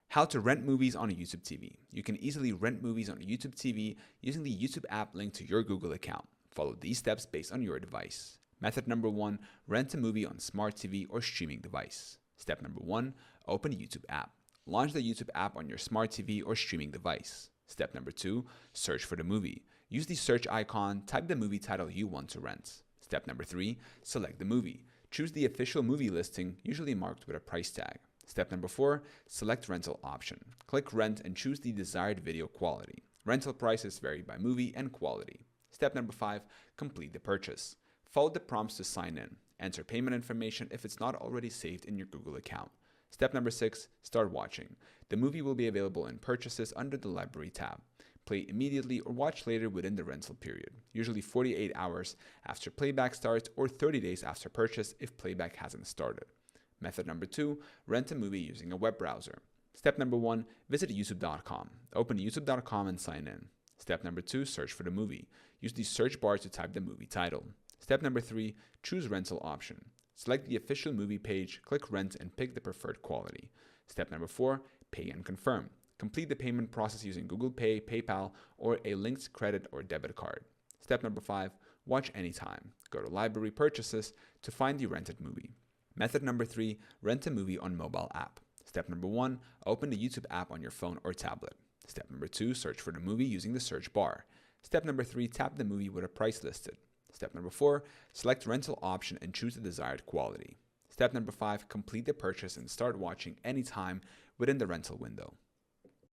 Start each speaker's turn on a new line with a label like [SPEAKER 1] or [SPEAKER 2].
[SPEAKER 1] How to rent movies on a YouTube TV. You can easily rent movies on a YouTube TV using the YouTube app linked to your Google account. Follow these steps based on your device. Method number 1, rent a movie on smart TV or streaming device. Step number 1, open YouTube app. Launch the YouTube app on your smart TV or streaming device. Step number 2, search for the movie. Use the search icon, type the movie title you want to rent. Step number 3, select the movie. Choose the official movie listing, usually marked with a price tag. Step number 4, select rental option. Click rent and choose the desired video quality. Rental prices vary by movie and quality. Step number 5, complete the purchase. Follow the prompts to sign in. Enter payment information if it's not already saved in your Google account. Step number 6, start watching. The movie will be available in purchases under the library tab. Play immediately or watch later within the rental period, usually 48 hours after playback starts or 30 days after purchase if playback hasn't started. Method number 2, rent a movie using a web browser. Step number 1, visit youtube.com. Open youtube.com and sign in. Step number 2, search for the movie. Use the search bar to type the movie title. Step number 3, choose rental option. Select the official movie page, click rent and pick the preferred quality. Step number 4, pay and confirm. Complete the payment process using Google Pay, PayPal, or a linked credit or debit card. Step number 5, watch anytime. Go to library purchases to find the rented movie. Method number 3, rent a movie on mobile app. Step number 1, open the YouTube app on your phone or tablet. Step number 2, search for the movie using the search bar. Step number 3, tap the movie with a price listed. Step number 4, select rental option and choose the desired quality. Step number 5, complete the purchase and start watching anytime within the rental window.